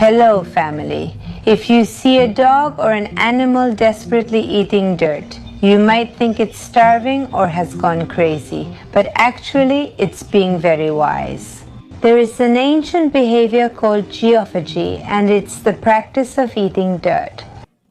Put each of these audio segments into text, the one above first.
Hello, family. If you see a dog or an animal desperately eating dirt, you might think it's starving or has gone crazy, but actually it's being very wise. There is an ancient behavior called geophagy, and it's the practice of eating dirt.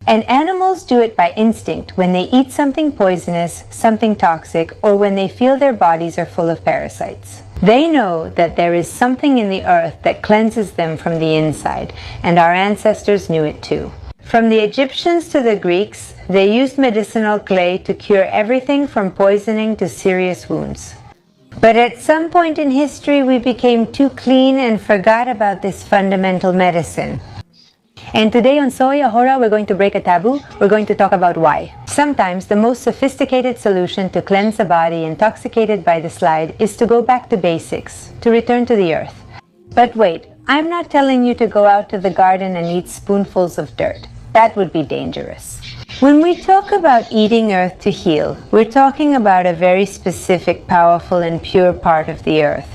And animals do it by instinct when they eat something poisonous, something toxic, or when they feel their bodies are full of parasites. They know that there is something in the earth that cleanses them from the inside, and our ancestors knew it too. From the Egyptians to the Greeks, they used medicinal clay to cure everything from poisoning to serious wounds. But at some point in history, we became too clean and forgot about this fundamental medicine. And today on Soy Ahora, we're going to break a taboo. We're going to talk about why. Sometimes the most sophisticated solution to cleanse a body intoxicated by the slide is to go back to basics, to return to the earth. But wait, I'm not telling you to go out to the garden and eat spoonfuls of dirt. That would be dangerous. When we talk about eating earth to heal, we're talking about a very specific, powerful, and pure part of the earth.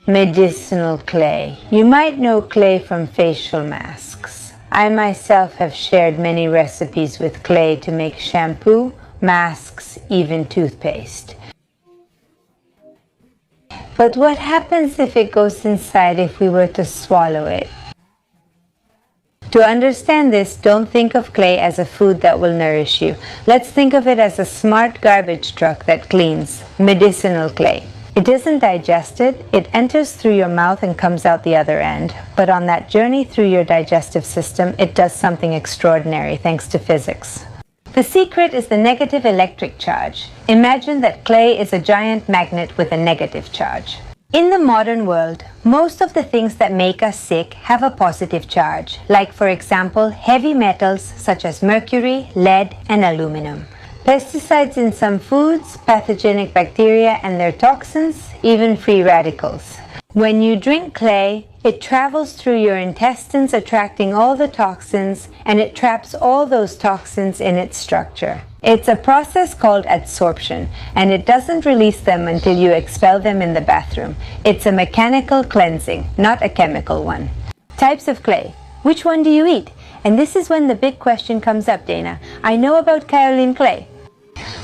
Medicinal clay. You might know clay from facial masks. I myself have shared many recipes with clay to make shampoo, masks, even toothpaste. But what happens if it goes inside if we were to swallow it? To understand this, don't think of clay as a food that will nourish you. Let's think of it as a smart garbage truck that cleans. Medicinal clay. It doesn't digest it, it enters through your mouth and comes out the other end. But on that journey through your digestive system, it does something extraordinary thanks to physics. The secret is the negative electric charge. Imagine that clay is a giant magnet with a negative charge. In the modern world, most of the things that make us sick have a positive charge, like for example, heavy metals such as mercury, lead, and aluminum. Pesticides in some foods, pathogenic bacteria and their toxins, even free radicals. When you drink clay, it travels through your intestines, attracting all the toxins, and it traps all those toxins in its structure. It's a process called adsorption, and it doesn't release them until you expel them in the bathroom. It's a mechanical cleansing, not a chemical one. Types of clay. Which one do you eat? And this is when the big question comes up, Dana. I know about kaolin clay.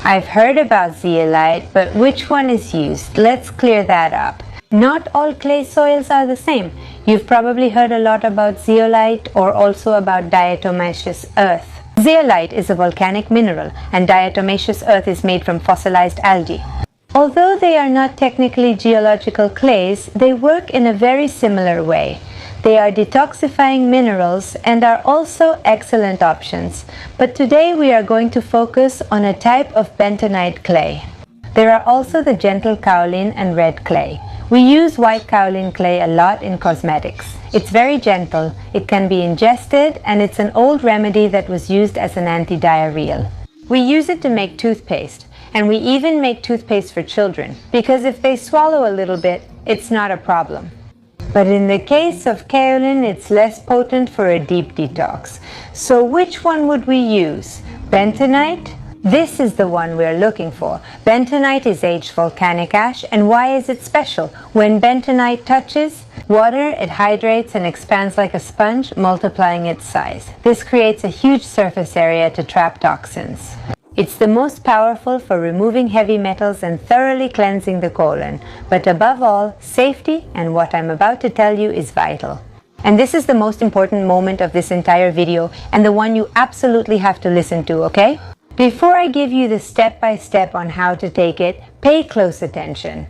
I've heard about zeolite, but which one is used? Let's clear that up. Not all clay soils are the same. You've probably heard a lot about zeolite or also about diatomaceous earth. Zeolite is a volcanic mineral, and diatomaceous earth is made from fossilized algae. Although they are not technically geological clays, they work in a very similar way. They are detoxifying minerals and are also excellent options. But today we are going to focus on a type of bentonite clay. There are also the gentle kaolin and red clay. We use white kaolin clay a lot in cosmetics. It's very gentle, it can be ingested, and it's an old remedy that was used as an anti-diarrheal. We use it to make toothpaste, and we even make toothpaste for children, because if they swallow a little bit, it's not a problem. But in the case of kaolin, it's less potent for a deep detox. So which one would we use? Bentonite? This is the one we're looking for. Bentonite is aged volcanic ash, and why is it special? When bentonite touches water, it hydrates and expands like a sponge, multiplying its size. This creates a huge surface area to trap toxins. It's the most powerful for removing heavy metals and thoroughly cleansing the colon. But above all, safety, and what I'm about to tell you is vital. And this is the most important moment of this entire video, and the one you absolutely have to listen to, okay? Before I give you the step-by-step on how to take it, pay close attention.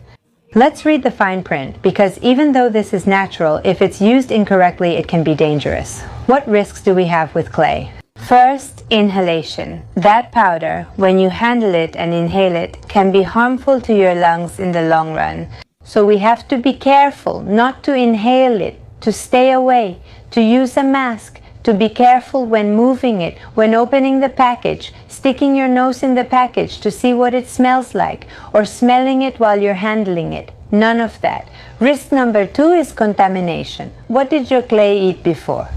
Let's read the fine print, because even though this is natural, if it's used incorrectly, it can be dangerous. What risks do we have with clay? First, inhalation. That powder, when you handle it and inhale it, can be harmful to your lungs in the long run. So we have to be careful not to inhale it, to stay away, to use a mask, to be careful when moving it, when opening the package, sticking your nose in the package to see what it smells like, or smelling it while you're handling it. None of that. Risk number 2 is contamination. What did your clay eat before?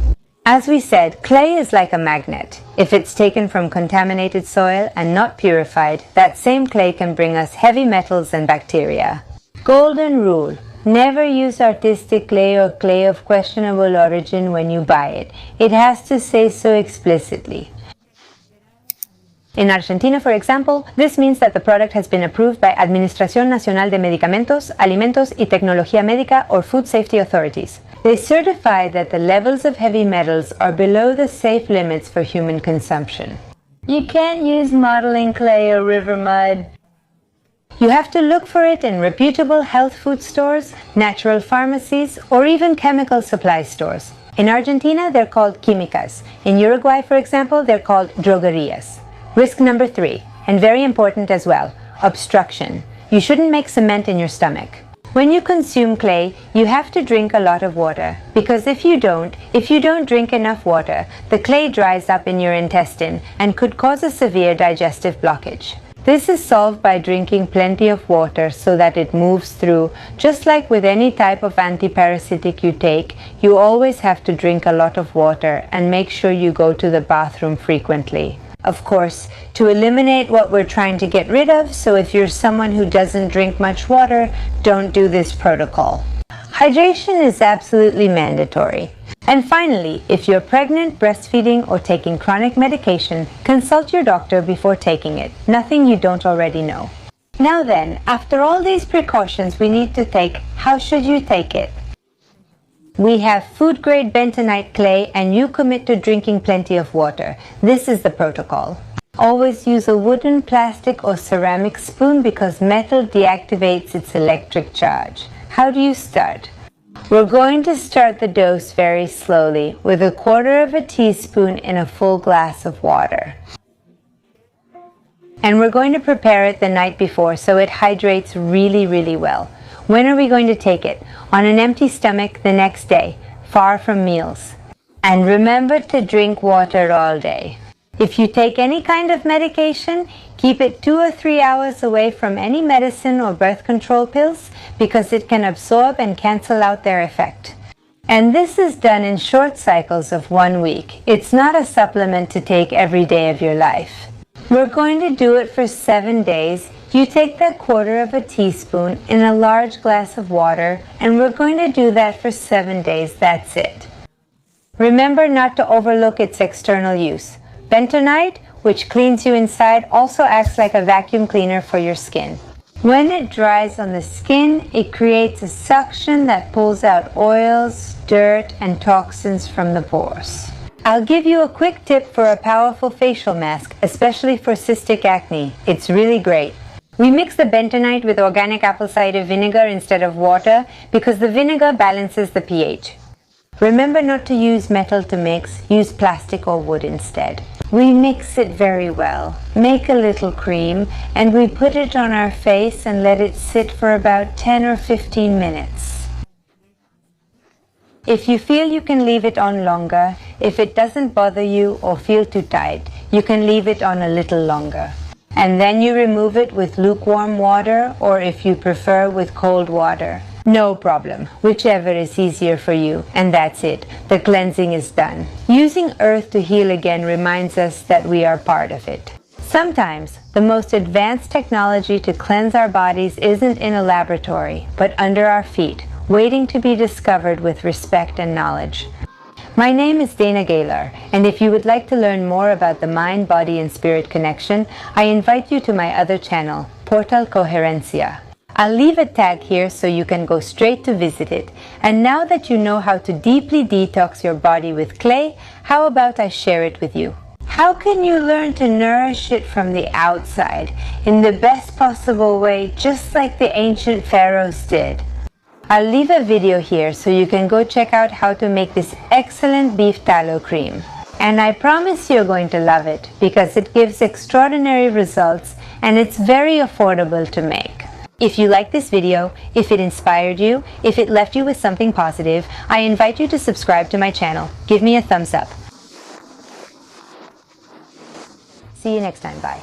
As we said, clay is like a magnet. If it's taken from contaminated soil and not purified, that same clay can bring us heavy metals and bacteria. Golden rule: Never use artistic clay or clay of questionable origin when you buy it. It has to say so explicitly. In Argentina, for example, this means that the product has been approved by Administración Nacional de Medicamentos, Alimentos y Tecnología Médica or food safety authorities. They certify that the levels of heavy metals are below the safe limits for human consumption. You can't use modeling clay or river mud. You have to look for it in reputable health food stores, natural pharmacies, or even chemical supply stores. In Argentina, they're called químicas. In Uruguay, for example, they're called droguerías. Risk number 3, and very important as well, obstruction. You shouldn't make cement in your stomach. When you consume clay, you have to drink a lot of water, because if you don't drink enough water, the clay dries up in your intestine and could cause a severe digestive blockage. This is solved by drinking plenty of water so that it moves through. Just like with any type of antiparasitic you take, you always have to drink a lot of water and make sure you go to the bathroom frequently. Of course, to eliminate what we're trying to get rid of, so if you're someone who doesn't drink much water, don't do this protocol. Hydration is absolutely mandatory. And finally, if you're pregnant, breastfeeding, or taking chronic medication, consult your doctor before taking it. Nothing you don't already know. Now then, after all these precautions we need to take, how should you take it? We have food-grade bentonite clay and you commit to drinking plenty of water. This is the protocol. Always use a wooden, plastic, or ceramic spoon because metal deactivates its electric charge. How do you start? We're going to start the dose very slowly with 1/4 teaspoon in a full glass of water. And we're going to prepare it the night before so it hydrates really well. When are we going to take it? On an empty stomach the next day, far from meals. And remember to drink water all day. If you take any kind of medication, keep it 2 or 3 hours away from any medicine or birth control pills because it can absorb and cancel out their effect. And this is done in short cycles of 1 week. It's not a supplement to take every day of your life. We're going to do it for 7 days. You take that 1/4 teaspoon in a large glass of water, and we're going to do that for 7 days. That's it. Remember not to overlook its external use. Bentonite, which cleans you inside, also acts like a vacuum cleaner for your skin. When it dries on the skin, it creates a suction that pulls out oils, dirt, and toxins from the pores. I'll give you a quick tip for a powerful facial mask, especially for cystic acne. It's really great. We mix the bentonite with organic apple cider vinegar instead of water because the vinegar balances the pH. Remember not to use metal to mix, use plastic or wood instead. We mix it very well, make a little cream, and we put it on our face and let it sit for about 10 or 15 minutes. If you feel you can leave it on longer, if it doesn't bother you or feel too tight, you can leave it on a little longer. And then you remove it with lukewarm water, or if you prefer, with cold water. No problem, whichever is easier for you, and that's it. The cleansing is done. Using earth to heal again reminds us that we are part of it. Sometimes, the most advanced technology to cleanse our bodies isn't in a laboratory, but under our feet, waiting to be discovered with respect and knowledge. My name is Dana Gaylor, and if you would like to learn more about the mind, body, and spirit connection, I invite you to my other channel, Portal Coherencia. I'll leave a tag here so you can go straight to visit it. And now that you know how to deeply detox your body with clay, how about I share it with you? How can you learn to nourish it from the outside in the best possible way, just like the ancient pharaohs did? I'll leave a video here so you can go check out how to make this excellent beef tallow cream. And I promise you're going to love it because it gives extraordinary results and it's very affordable to make. If you like this video, if it inspired you, if it left you with something positive, I invite you to subscribe to my channel. Give me a thumbs up. See you next time. Bye.